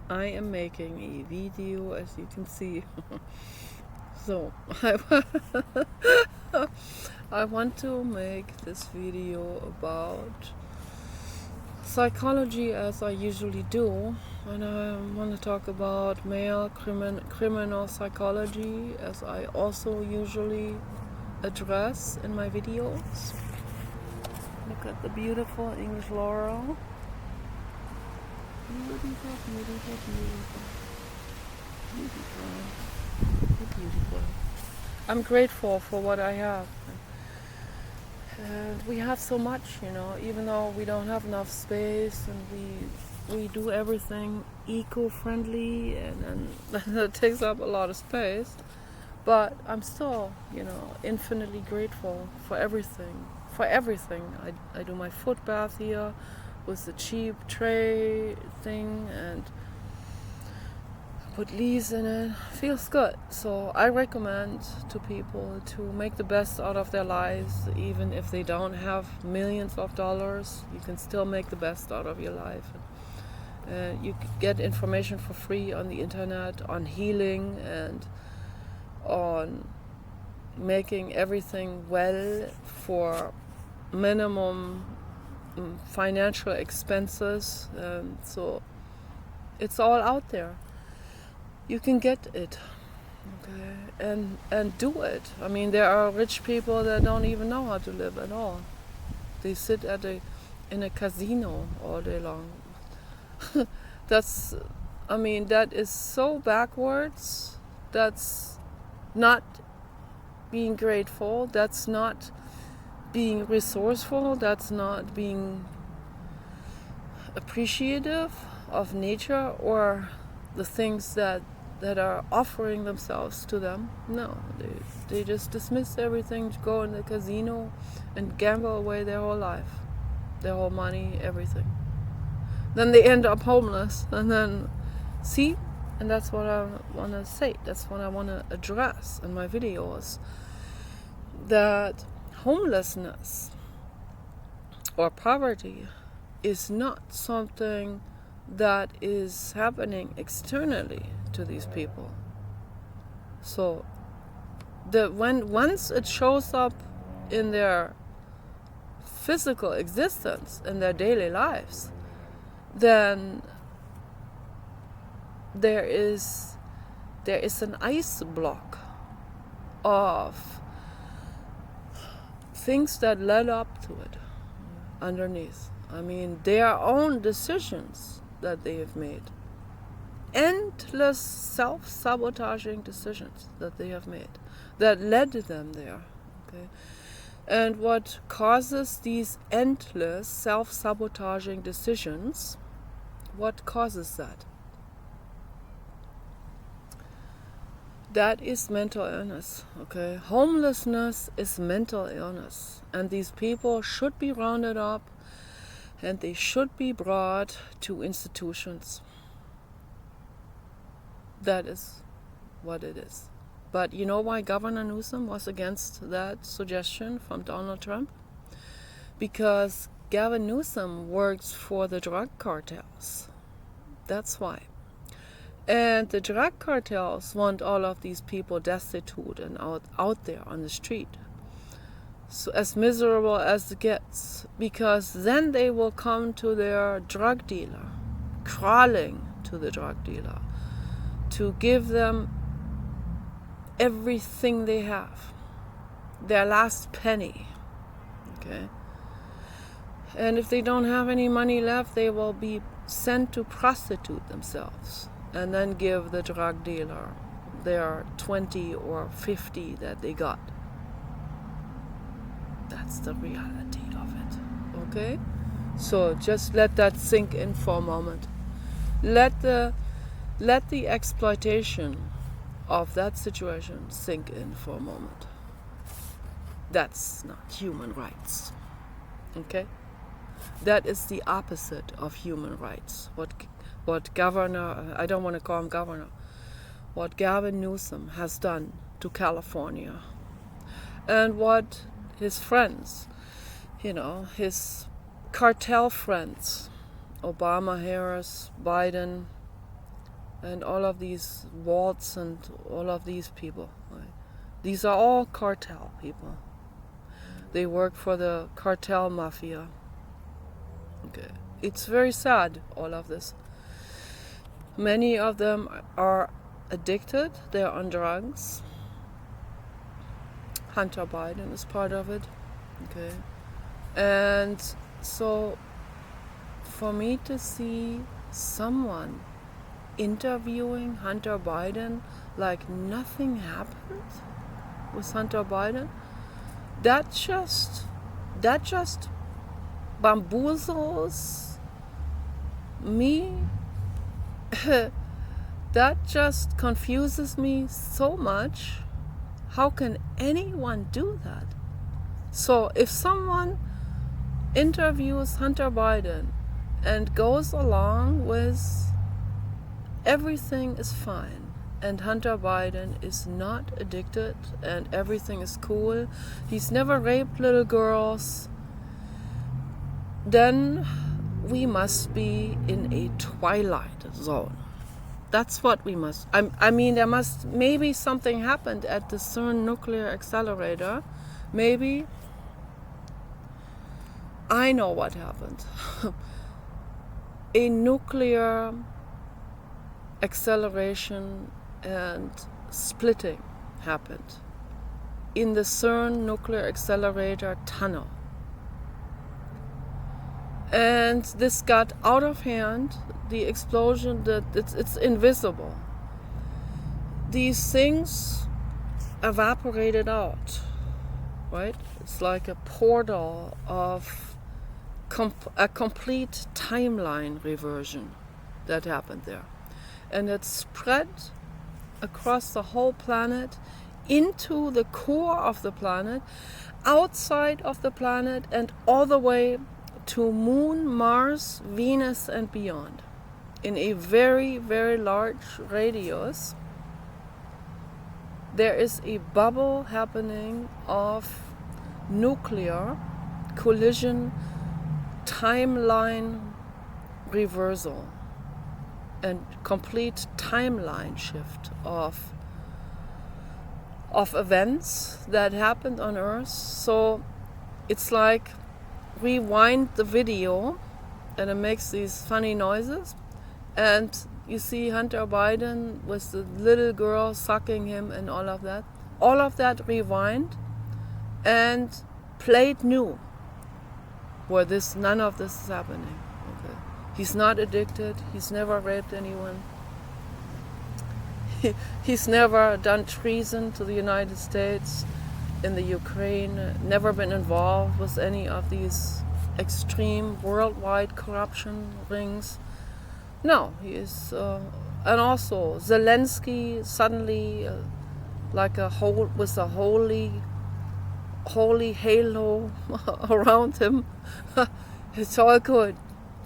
I am making a video, as you can see. So I want to make this video about psychology, as I usually do, and I want to talk about male criminal psychology, as I also usually address in my videos. Look at the beautiful English laurel. Beautiful, beautiful, beautiful. Beautiful. Beautiful. I'm grateful for what I have. We have so much, even though we don't have enough space, and we do everything eco-friendly, and it takes up a lot of space. But I'm still, infinitely grateful for everything. For everything. I do my foot bath here with the cheap tray thing, and put leaves in it. Feels good. So I recommend to people to make the best out of their lives, even if they don't have millions of dollars. You can still make the best out of your life. You get information for free on the internet on healing and on making everything well for minimum financial expenses. So it's all out there. You can get it, okay, and do it. I mean, there are rich people that don't even know how to live at all. They sit in a casino all day long. That is so backwards. That's not being grateful. That's not being resourceful. That's not being appreciative of nature or the things that are offering themselves to them. No, they just dismiss everything to go in the casino and gamble away their whole life, their whole money, everything. Then they end up homeless, and then and that's what I want to say. That's what I want to address in my videos. That homelessness or poverty is not something that is happening externally to these people. So once it shows up in their physical existence, in their daily lives, then there is an ice block of things that led up to it underneath. I mean, their own decisions that they have made. Endless self-sabotaging decisions that they have made that led them there. Okay? And what causes these endless self-sabotaging decisions, what causes that? That is mental illness. Okay? Homelessness is mental illness. And these people should be rounded up, and they should be brought to institutions. That is what it is. But you know why Governor Newsom was against that suggestion from Donald Trump? Because Gavin Newsom works for the drug cartels. That's why. And the drug cartels want all of these people destitute and out there on the street. So as miserable as it gets, because then they will come to their drug dealer, crawling to the drug dealer, to give them everything they have, their last penny, okay? And if they don't have any money left, they will be sent to prostitute themselves and then give the drug dealer their 20 or 50 that they got. That's the reality of it, okay? So just let that sink in for a moment. Let the exploitation of that situation sink in for a moment. That's not human rights, okay? That is the opposite of human rights. What Governor, I don't want to call him Governor, what Gavin Newsom has done to California, and what his friends, his cartel friends, Obama, Harris, Biden, and all of these Waltz and all of these people. Right? These are all cartel people. They work for the cartel mafia. Okay. It's very sad, all of this. Many of them are addicted, they're on drugs. Hunter Biden is part of it. Okay. And so for me to see someone interviewing Hunter Biden like nothing happened with Hunter Biden, that just bamboozles me. That just confuses me so much. How can anyone do that? So if someone interviews Hunter Biden and goes along with everything is fine, and Hunter Biden is not addicted and everything is cool, he's never raped little girls, then we must be in a twilight zone. That's what we must. I mean, there must, maybe something happened at the CERN nuclear accelerator. Maybe. I know what happened. A nuclear acceleration and splitting happened in the CERN nuclear accelerator tunnel. And this got out of hand. The explosion, it's invisible. These things evaporated out, right? It's like a portal of a complete timeline reversion that happened there. And it spread across the whole planet, into the core of the planet, outside of the planet, and all the way to Moon, Mars, Venus, and beyond. In a very, very large radius, there is a bubble happening of nuclear collision timeline reversal and complete timeline shift of events that happened on Earth. So it's like rewind the video and it makes these funny noises, and you see Hunter Biden with the little girl sucking him and all of that rewind and played new, where none of this is happening. Okay. He's not addicted, he's never raped anyone, he's never done treason to the United States in the Ukraine, never been involved with any of these extreme worldwide corruption rings. No, he is, and also Zelensky suddenly, like with a holy halo around him. It's all good.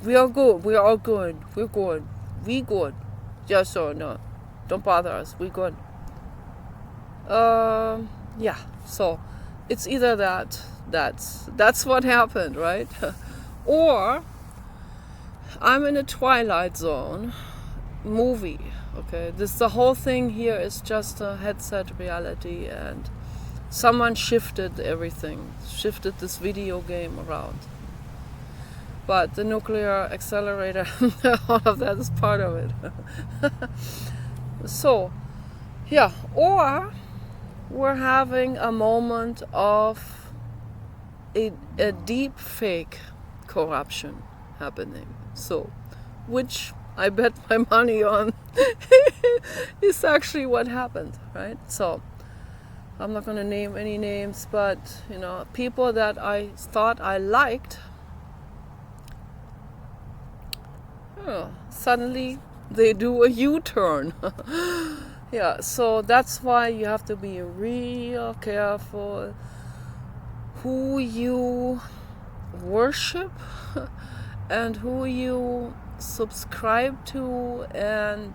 We are good. We are all good. We're good. We good. Yes or no? Don't bother us. We good. Yeah. So it's either that's what happened, right? Or I'm in a Twilight Zone movie. Okay, the whole thing here is just a headset reality, and someone shifted everything, shifted this video game around. But the nuclear accelerator, all of that is part of it. So, yeah, or we're having a moment of a deep fake corruption happening. So, which I bet my money on is actually what happened, right? So, I'm not going to name any names, but, people that I thought I liked, suddenly they do a U-turn. Yeah, so that's why you have to be real careful who you worship and who you subscribe to and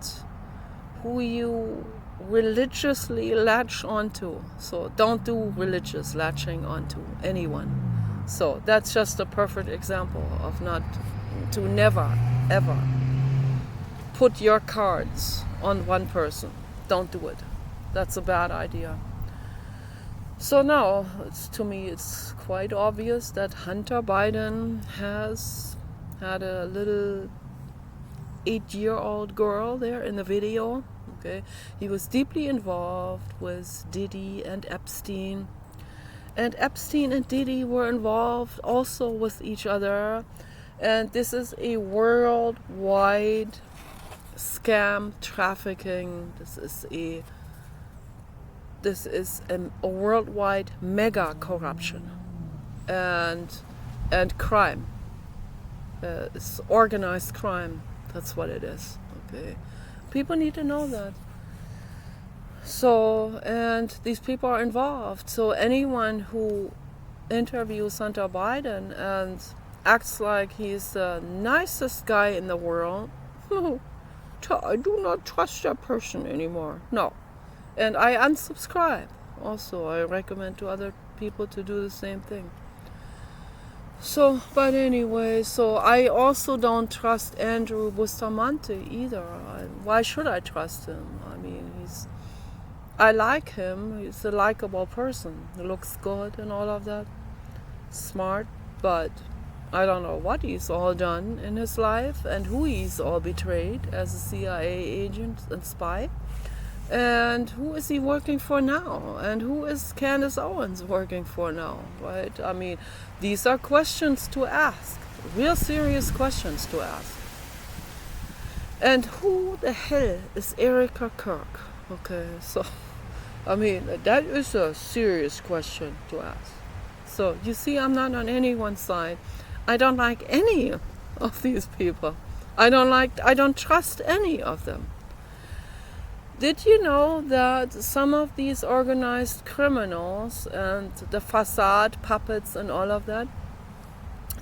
who you religiously latch onto. So don't do religious latching onto anyone. So that's just a perfect example of never ever put your cards on one person. Don't do it. That's a bad idea. So now, to me, it's quite obvious that Hunter Biden has had a little 8-year-old girl there in the video. Okay, he was deeply involved with Diddy and Epstein. And Epstein and Diddy were involved also with each other. And this is a worldwide scam trafficking. This is a worldwide mega corruption and crime. It's organized crime. That's what it is. Okay, people need to know that. So, and these people are involved. So anyone who interviews Hunter Biden and acts like he's the nicest guy in the world, I do not trust that person anymore. No. And I unsubscribe. Also, I recommend to other people to do the same thing. So, but anyway, so I also don't trust Andrew Bustamante either. Why should I trust him? I mean, I like him. He's a likable person. He looks good and all of that. Smart, but I don't know what he's all done in his life and who he's all betrayed as a CIA agent and spy. And who is he working for now? And who is Candace Owens working for now? Right? I mean, these are questions to ask. Real serious questions to ask. And who the hell is Erica Kirk? Okay, so, I mean, that is a serious question to ask. So, you see, I'm not on anyone's side. I don't like any of these people. I don't trust any of them. Did you know that some of these organized criminals and the facade puppets and all of that,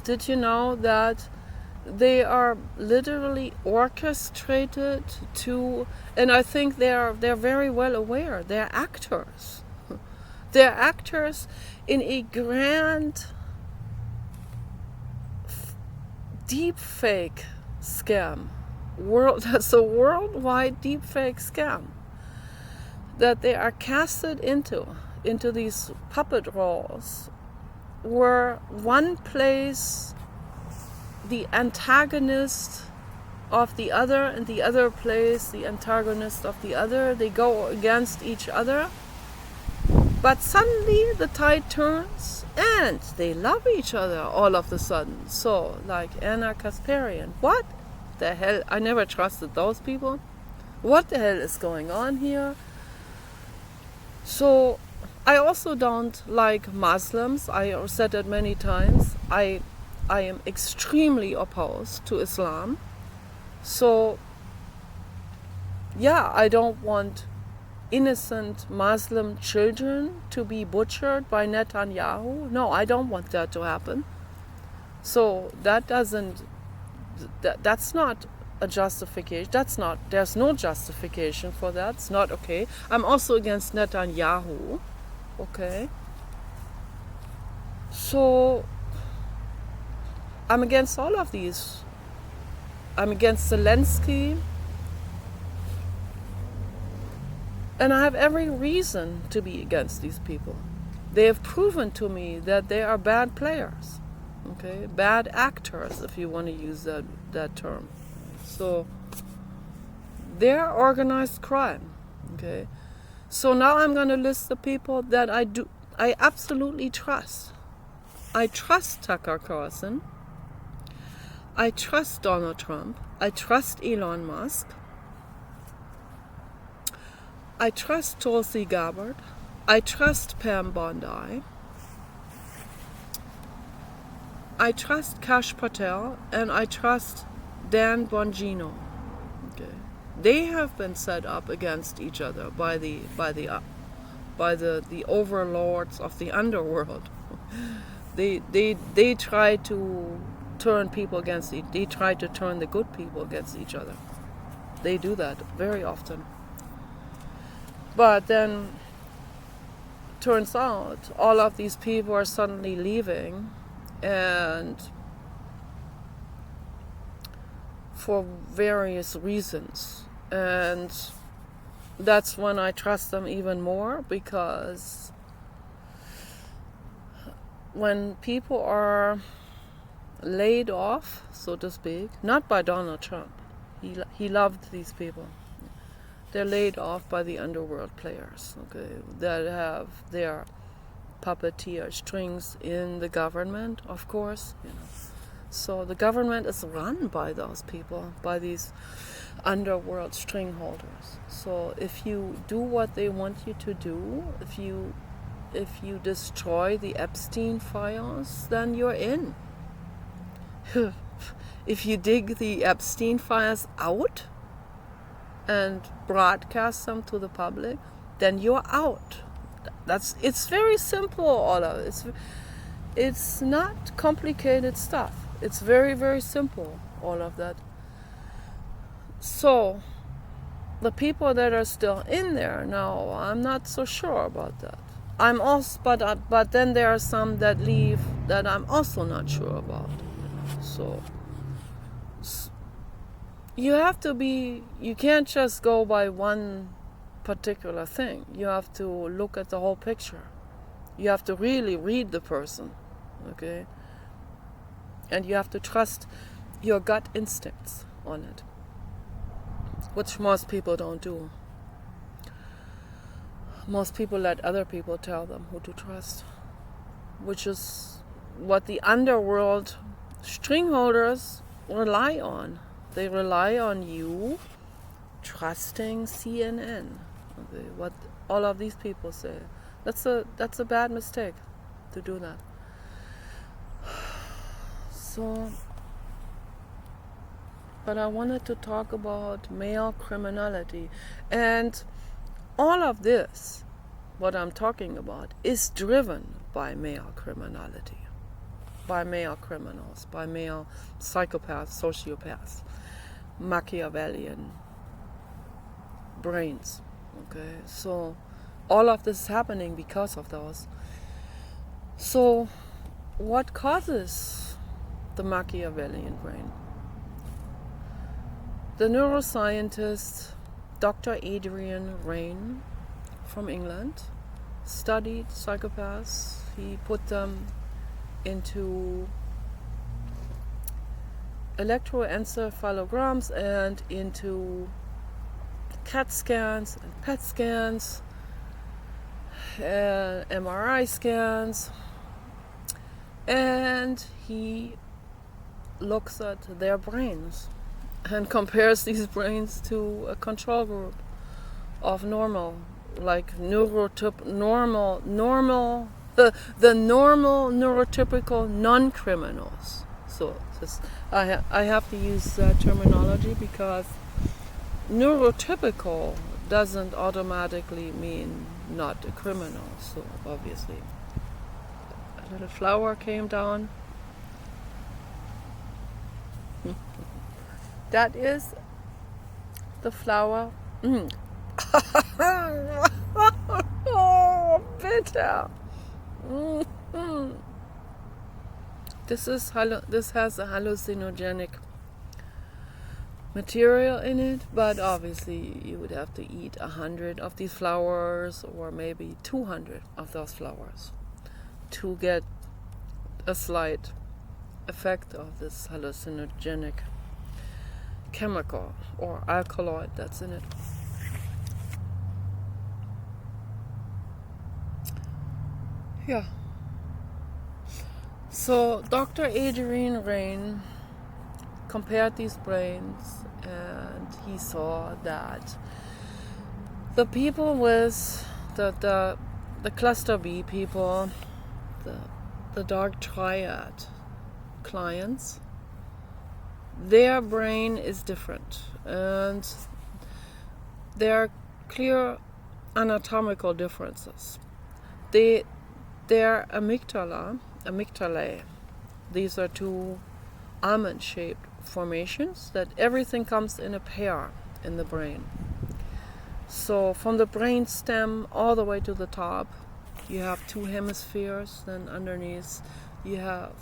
did you know that they are literally orchestrated to, and I think they're very well aware, they're actors. They're actors in a grand deep fake scam. That's a worldwide deep fake scam that they are casted into these puppet roles, where one plays the antagonist of the other and the other plays the antagonist of the other. They go against each other, but suddenly the tide turns and they love each other all of a sudden. So, like Anna Kasparian, what the hell? I never trusted those people. What the hell is going on here? So, I also don't like Muslims. I said that many times. I am extremely opposed to Islam. So, yeah, I don't want innocent Muslim children to be butchered by Netanyahu. No, I don't want that to happen. So that's not a justification. There's no justification for that. It's not okay. I'm also against Netanyahu. Okay. So I'm against all of these. I'm against Zelensky. And I have every reason to be against these people. They have proven to me that they are bad players. Okay, bad actors, if you want to use that term. So they're organized crime. Okay, so now I'm going to list the people that I absolutely trust. I trust Tucker Carlson. I trust Donald Trump. I trust Elon Musk. I trust Tulsi Gabbard. I trust Pam Bondi. I trust Kash Patel, and I trust Dan Bongino. Okay, they have been set up against each other by the overlords of the underworld. They try to turn people against they try to turn the good people against each other. They do that very often. But then turns out all of these people are suddenly leaving, and for various reasons. And that's when I trust them even more, because when people are laid off, so to speak, not by Donald Trump, he loved these people. They're laid off by the underworld players, okay, that have their puppeteer strings in the government, of course, you know. So the government is run by those people, by these underworld string holders. So if you do what they want you to do, if you destroy the Epstein files, then you're in. If you dig the Epstein files out and broadcast them to the public, then you're out. It's very simple, all of it. It's not complicated stuff. It's very, very simple, all of that. So the people that are still in there now, I'm not so sure about that. I'm also, but then there are some that leave that I'm also not sure about. So you have to be, you can't just go by one particular thing. You have to look at the whole picture. You have to really read the person, okay? And you have to trust your gut instincts on it, which most people don't do. Most people let other people tell them who to trust, which is what the underworld string holders rely on. They rely on you trusting CNN. Okay, what all of these people say. That's a bad mistake to do that. So, but I wanted to talk about male criminality, and all of this, what I'm talking about, is driven by male criminality, by male criminals, by male psychopaths, sociopaths, Machiavellian brains. Okay, so all of this is happening because of those. So what causes the Machiavellian brain? The neuroscientist Dr. Adrian Raine from England studied psychopaths. He put them into electroencephalograms and into CAT scans and PET scans, MRI scans, and he looks at their brains and compares these brains to a control group of normal, like the normal neurotypical non-criminals. So I have to use that terminology because neurotypical doesn't automatically mean not a criminal. So obviously, a little flower came down. That is the flower. Oh, bitter. This has a hallucinogenic material in it, but obviously you would have to eat 100 of these flowers, or maybe 200 of those flowers, to get a slight effect of this hallucinogenic chemical or alkaloid that's in it. Yeah. So Dr. Adrian Raine compared these brains, and he saw that the people with the cluster B people, the dark triad clients, their brain is different, and there are clear anatomical differences. Their amygdalae, these are two almond-shaped formations that everything comes in a pair in the brain. So from the brain stem all the way to the top, you have two hemispheres. Then underneath you have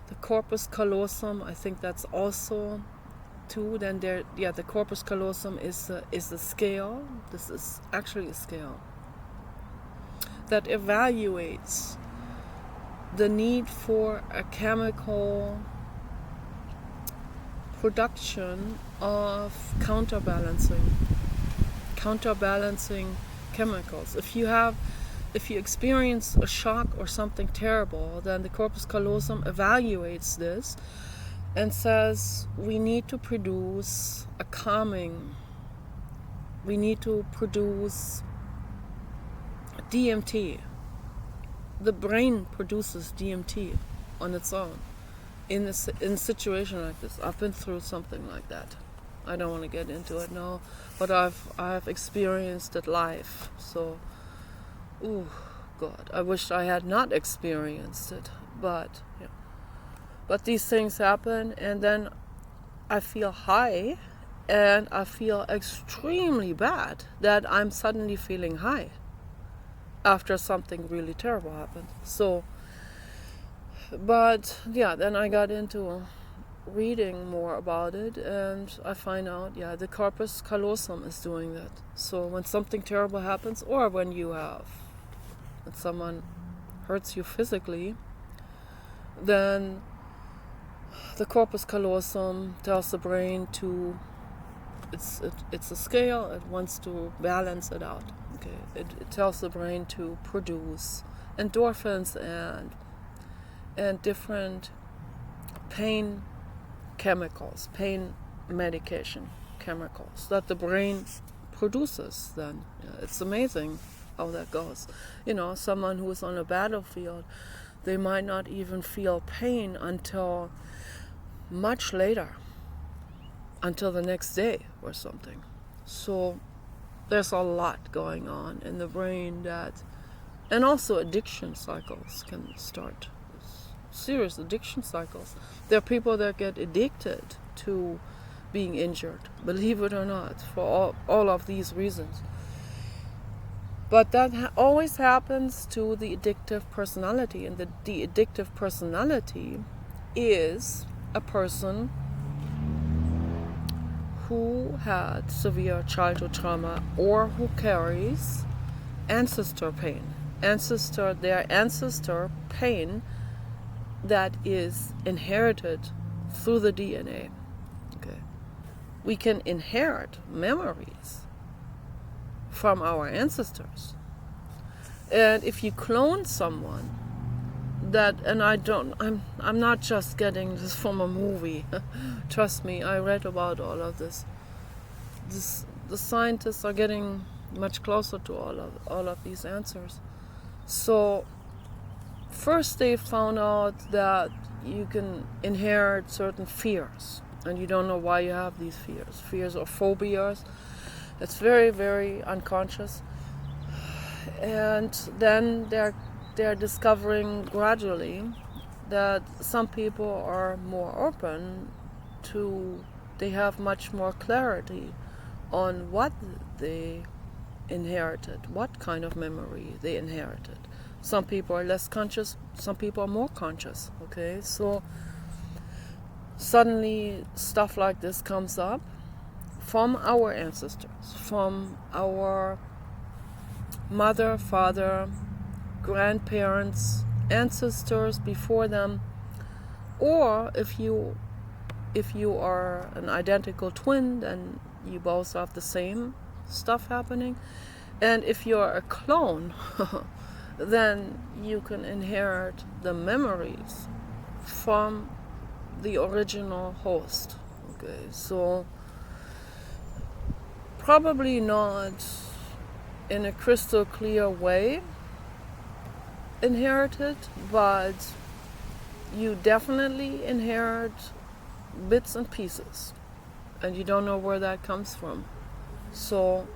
the corpus callosum. I think that's also too, then the corpus callosum is a scale. This is actually a scale that evaluates the need for a chemical production of counterbalancing chemicals. If you experience a shock or something terrible, then the corpus callosum evaluates this and says we need to produce a calming, we need to produce DMT. The brain produces DMT on its own in a situation like this. I've been through something like that. I don't want to get into it now, but I've experienced it live. So, oh God, I wish I had not experienced it. But yeah, but these things happen, and then I feel high, and I feel extremely bad that I'm suddenly feeling high after something really terrible happened. So, but yeah, then I got into reading more about it, and I find out, the corpus callosum is doing that. So when something terrible happens, or when someone hurts you physically, then the corpus callosum tells the brain to, it's a scale, it wants to balance it out. Okay, it tells the brain to produce endorphins and different pain chemicals, pain medication chemicals that the brain produces then. It's amazing how that goes. Someone who is on a battlefield, they might not even feel pain until much later, until the next day or something. So there's a lot going on in the brain and also addiction cycles can start. Serious addiction cycles. There are people that get addicted to being injured, believe it or not, for all of these reasons. But that always happens to the addictive personality, and the addictive personality is a person who had severe childhood trauma or who carries ancestor pain, their ancestor pain that is inherited through the DNA. Okay, we can inherit memories from our ancestors, and if you clone someone, I'm not just getting this from a movie. Trust me, I read about all of this. The scientists are getting much closer to all of these answers. So first they found out that you can inherit certain fears, and you don't know why you have these fears or phobias. It's very, very unconscious. And then they're discovering gradually that some people are more open to, they have much more clarity on what they inherited, what kind of memory they inherited. Some people are less conscious, some people are more conscious, okay? So suddenly stuff like this comes up from our ancestors, from our mother, father, grandparents, ancestors before them, or if you are an identical twin, then you both have the same stuff happening. And if you're a clone, then you can inherit the memories from the original host. Okay, so probably not in a crystal clear way inherited, but you definitely inherit bits and pieces, and you don't know where that comes from. So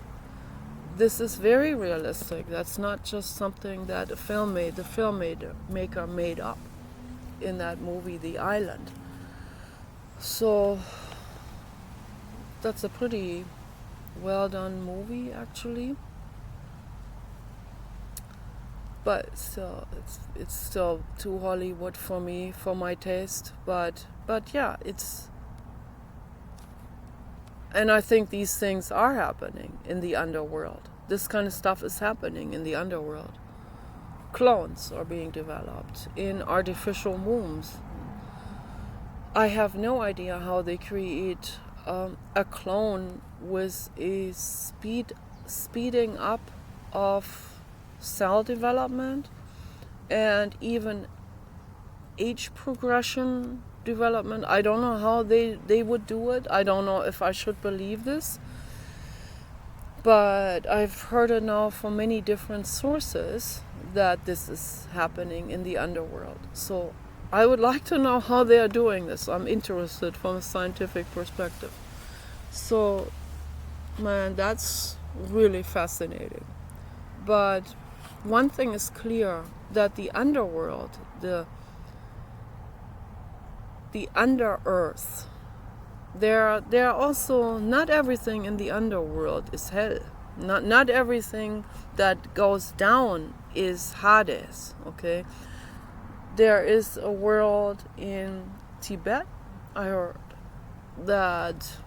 this is very realistic. That's not just something that the filmmaker made up in that movie, The Island. So that's a pretty well done movie, actually. But still, it's still too Hollywood for me, for my taste. But yeah, And I think these things are happening in the underworld. This kind of stuff is happening in the underworld. Clones are being developed in artificial wombs. I have no idea how they create a clone with a speeding up of cell development and even age progression development. I don't know how they would do it. I don't know if I should believe this. But I've heard it now from many different sources that this is happening in the underworld. So I would like to know how they are doing this. I'm interested from a scientific perspective. So, man, that's really fascinating. But one thing is clear, that the underworld, the under earth, there are also, not everything in the underworld is hell. Not everything that goes down is Hades, okay? There is a world in Tibet, I heard, that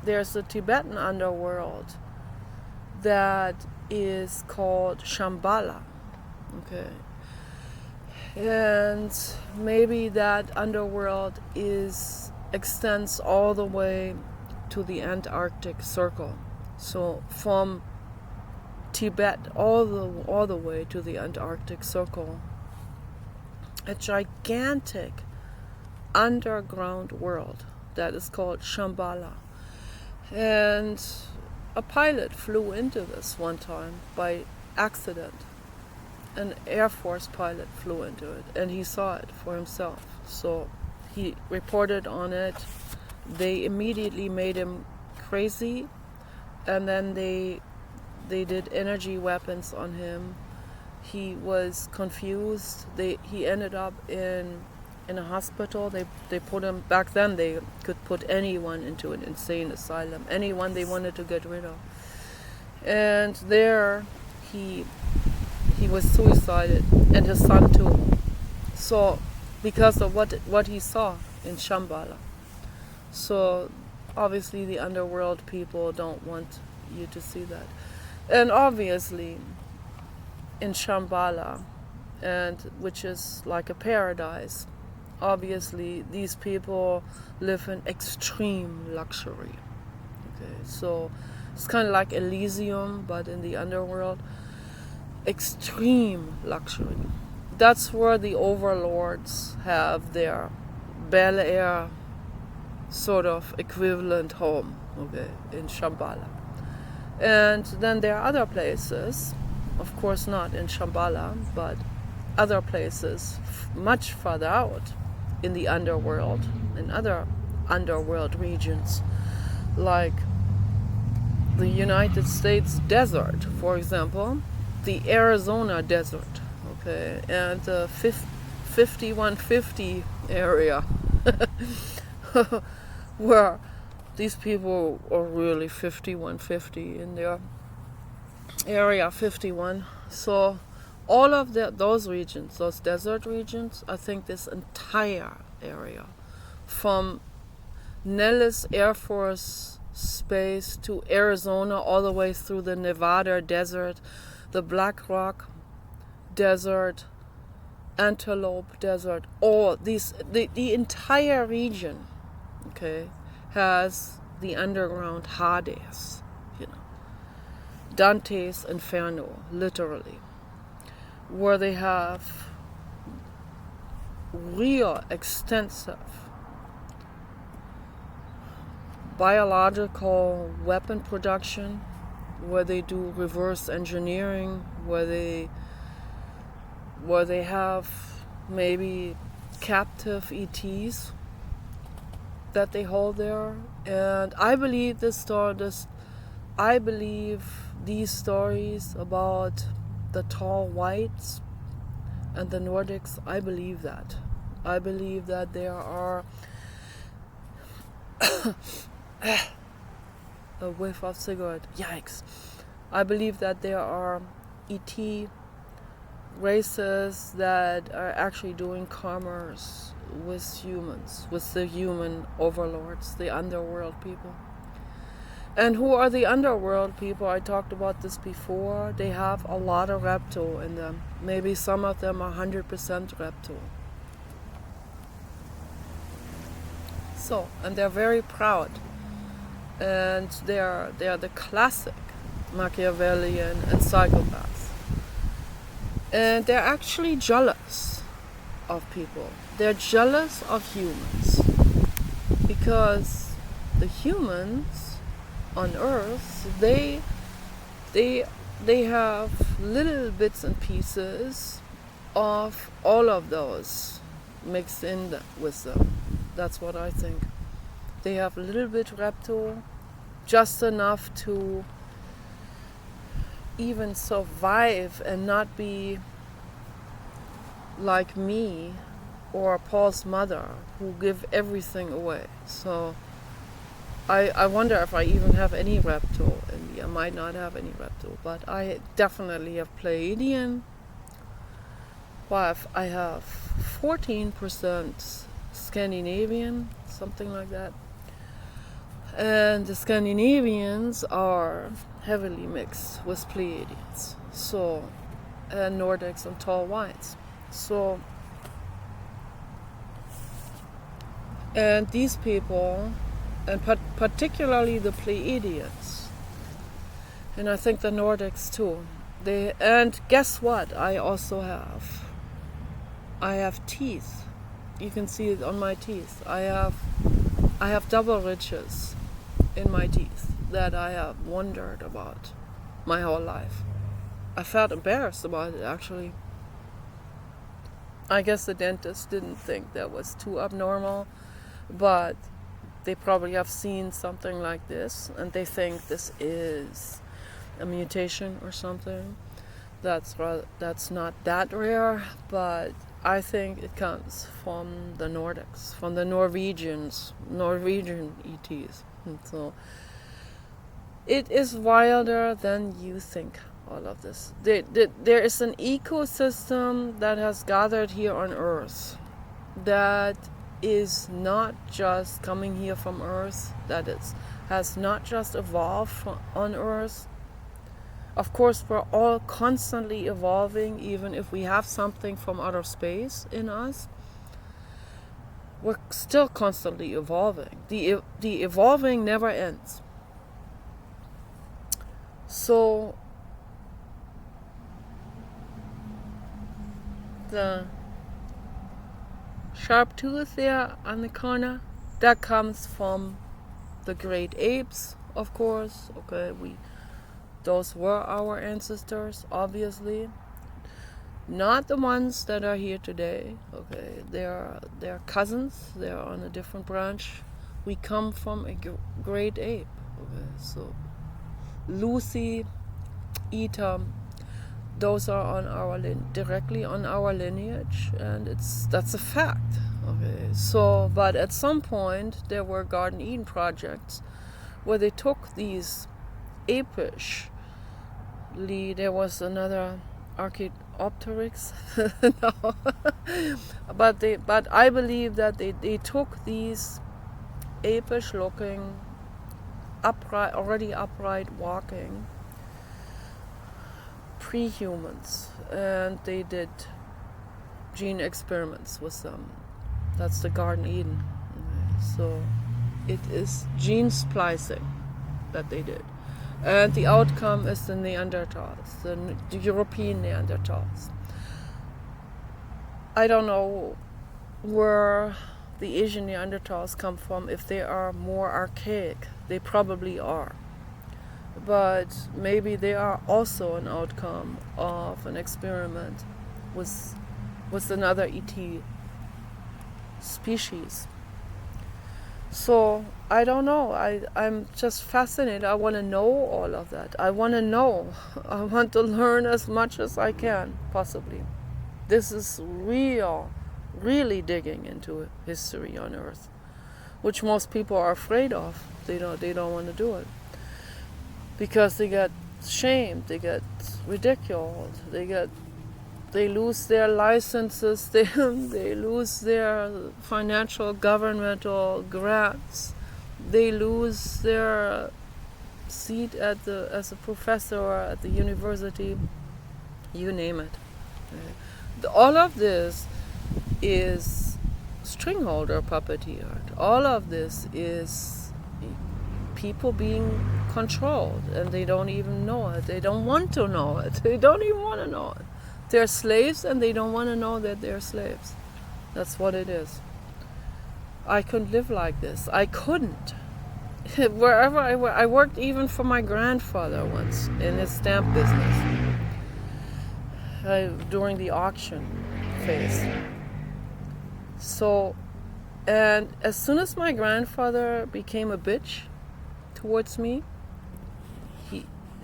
there's a Tibetan underworld that is called Shambhala, okay? And maybe that underworld extends all the way to the Antarctic Circle. So from Tibet all the way to the Antarctic Circle, a gigantic underground world that is called Shambhala. And a pilot flew into this one time by accident. An Air Force pilot flew into it, and he saw it for himself. So he reported on it. They immediately made him crazy, and then they did energy weapons on him. He was confused. He ended up in a hospital. They put him, back then they could put anyone into an insane asylum, anyone they wanted to get rid of. And there he was suicided, and his son too. So because of what he saw in Shambhala. So obviously the underworld people don't want you to see that. And obviously in Shambhala, and which is like a paradise, obviously these people live in extreme luxury. Okay, so it's kind of like Elysium, but in the underworld. Extreme luxury. That's where the overlords have their Bel Air sort of equivalent home, okay, in Shambhala. And then there are other places, of course not in Shambhala, but other places much further out in the underworld, in other underworld regions, like the United States desert, for example, the Arizona desert, okay, and the 5150 area, where these people are really 5150 in their area 51. So all of those regions, those desert regions, I think this entire area, from Nellis Air Force Space to Arizona, all the way through the Nevada desert, the Black Rock Desert, Antelope Desert, all these, the entire region, okay, has the underground Hades, Dante's Inferno, literally, where they have real extensive biological weapon production, where they do reverse engineering, where they have maybe captive ETs that they hold there. And I believe these stories about the tall whites and the Nordics, I believe that. I believe that there are a whiff of cigarette. Yikes. I believe that there are ET races that are actually doing commerce with humans, with the human overlords, the underworld people. And who are the underworld people? I talked about this before. They have a lot of reptile in them. Maybe some of them are 100% reptile. So, and they're very proud. And they're the classic Machiavellian and psychopaths. And they're actually jealous of people. They're jealous of humans. Because the humans on Earth, they have little bits and pieces of all of those mixed in with them. That's what I think. They have a little bit reptile, just enough to even survive and not be like me or Paul's mother, who give everything away. So I wonder if I even have any reptile in me. I might not have any reptile, but I definitely have Pleiadian. Well, I have 14% Scandinavian, something like that. And the Scandinavians are heavily mixed with Pleiadians, so, and Nordics and tall whites. So, and these people, and particularly the Pleiadians, and I think the Nordics too, and guess what I also have? I have teeth. You can see it on my teeth. I have double ridges in my teeth that I have wondered about my whole life. I felt embarrassed about it, actually. I guess the dentist didn't think that was too abnormal, but they probably have seen something like this and they think this is a mutation or something. That's not that rare, but I think it comes from the Nordics, from the Norwegian ETs. And so it is wilder than you think, all of this. There is an ecosystem that has gathered here on Earth that is not just coming here from Earth, has not just evolved on Earth. Of course, we're all constantly evolving, even if we have something from outer space in us. We're still constantly evolving. The evolving never ends. So, the sharp tooth there on the corner, that comes from the great apes, of course. Okay, those were our ancestors, obviously. Not the ones that are here today. Okay, they're cousins. They're on a different branch. We come from a great ape. Okay, so Lucy, Eta, those are on our directly on our lineage, and that's a fact. Okay, so but at some point there were Garden Eden projects where they took these apish. There was another Archaeopteryx, no. but I believe that they took these apish looking, already upright walking pre-humans, and they did gene experiments with them. That's the Garden Eden. So it is gene splicing that they did. And the outcome is the Neanderthals, the European Neanderthals. I don't know where the Asian Neanderthals come from, if they are more archaic. They probably are. But maybe they are also an outcome of an experiment with another ET species. So, I don't know. I'm just fascinated. I want to know all of that. I want to know. I want to learn as much as I can, possibly. This is really digging into history on Earth, which most people are afraid of. They don't want to do it. Because they get shamed, they get ridiculed, they lose their licenses, they lose their financial governmental grants, they lose their seat as a professor at the university, you name it. All of this is stringholder puppeteered. All of this is people being controlled, and they don't even know it. They don't want to know it. They don't even want to know it. They're slaves, and they don't want to know that they're slaves. That's what it is. I couldn't live like this. I couldn't. Wherever I worked even for my grandfather once in his stamp business during the auction phase. So, and as soon as my grandfather became a bitch towards me,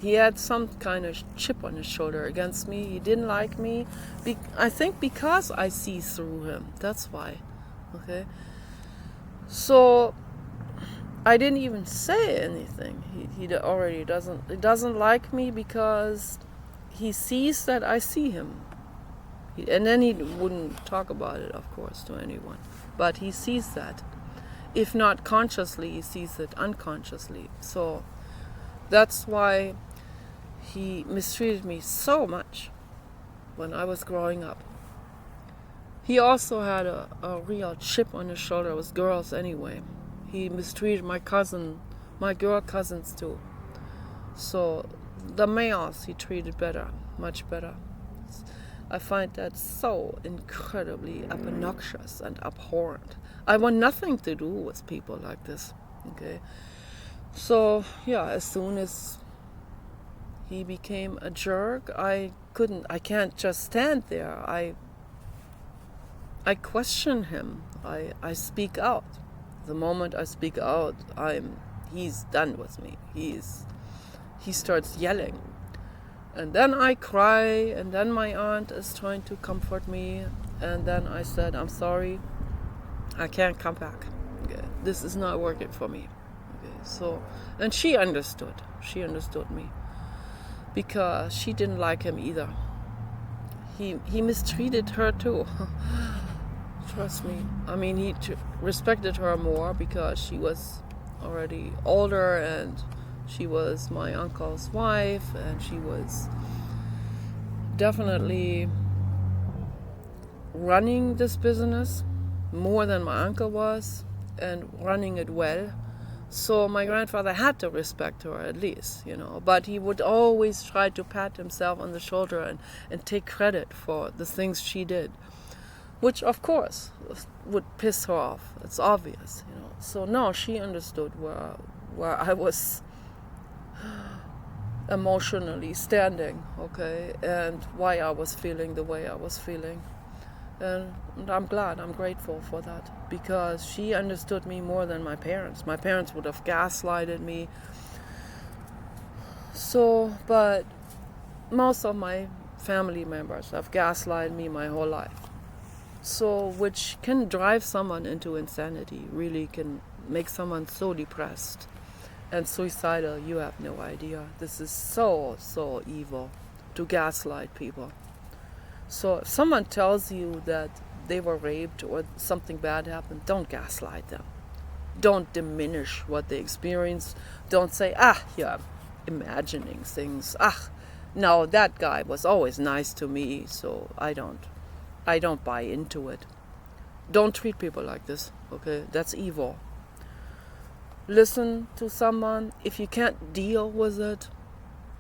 he had some kind of chip on his shoulder against me. He didn't like me. I think because I see through him. That's why. Okay. So I didn't even say anything. He already doesn't like me because he sees that I see him. And then he wouldn't talk about it, of course, to anyone. But he sees that. If not consciously, he sees it unconsciously. So that's why he mistreated me so much when I was growing up. He also had a real chip on his shoulder. It was girls anyway. He mistreated my girl cousins too. So the males he treated better, much better. I find that so incredibly obnoxious and abhorrent. I want nothing to do with people like this. Okay. So yeah, as soon as he became a jerk, I can't just stand there. I question him. I speak out. The moment I speak out, he's done with me. He starts yelling. And then I cry, and then my aunt is trying to comfort me, and then I said, I'm sorry, I can't come back. Okay. This is not working for me. Okay. So, and she understood me, because she didn't like him either. He mistreated her too. Trust me. I mean, he respected her more because she was already older, and she was my uncle's wife, and she was definitely running this business more than my uncle was, and running it well. So my grandfather had to respect her at least, but he would always try to pat himself on the shoulder and take credit for the things she did, which of course would piss her off. It's obvious, So no, she understood where I was emotionally standing, okay, and why I was feeling the way I was feeling. And I'm grateful for that, because she understood me more than my parents. My parents would have gaslighted me. So, but most of my family members have gaslighted me my whole life. So, which can drive someone into insanity, really can make someone so depressed and suicidal, you have no idea. This is so, so evil, to gaslight people. So if someone tells you that they were raped or something bad happened, don't gaslight them. Don't diminish what they experienced. Don't say, you're imagining things. No, that guy was always nice to me, so I don't buy into it. Don't treat people like this, okay? That's evil. Listen to someone. If you can't deal with it,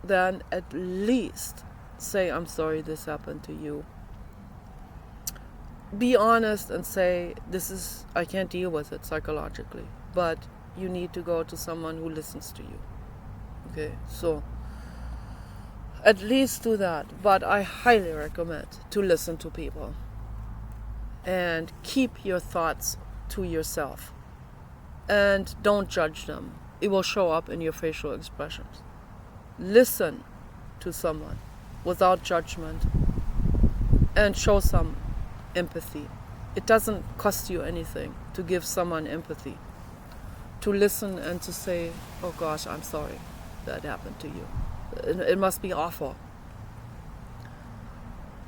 then at least say, I'm sorry this happened to you. Be honest and say, I can't deal with it psychologically, but you need to go to someone who listens to you. Okay, so at least do that. But I highly recommend to listen to people and keep your thoughts to yourself. And don't judge them. It will show up in your facial expressions. Listen to someone without judgment and show some empathy. It doesn't cost you anything to give someone empathy. To listen and to say, oh gosh, I'm sorry that happened to you. It must be awful.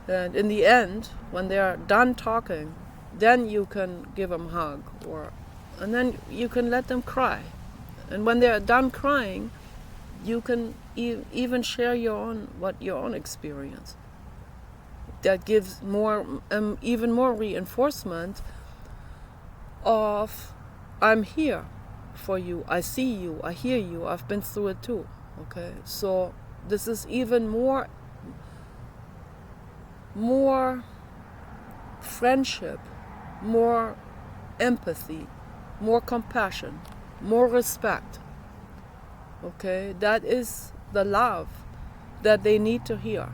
And in the end, when they're done talking, then you can give them a hug, and then you can let them cry. And when they're done crying, you can even share your own experience. That gives more, even more reinforcement of I'm here for you, I see you, I hear you, I've been through it too. Okay, so this is even more friendship, more empathy, more compassion, more respect. Okay, that is the love that they need to hear.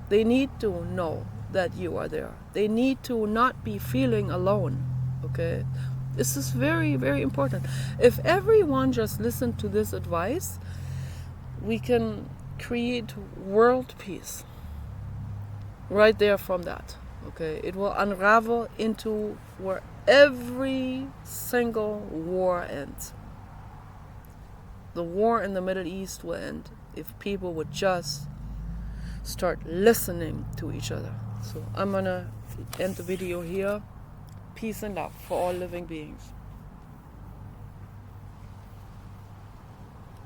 They need to know that you are there. They need to not be feeling alone. Okay, this is very, very important. If everyone just listened to this advice, we can create world peace right there from that. Okay, it will unravel into where every single war ends. The war in the Middle East will end if people would just start listening to each other. So I'm gonna end the video here. Peace and love for all living beings.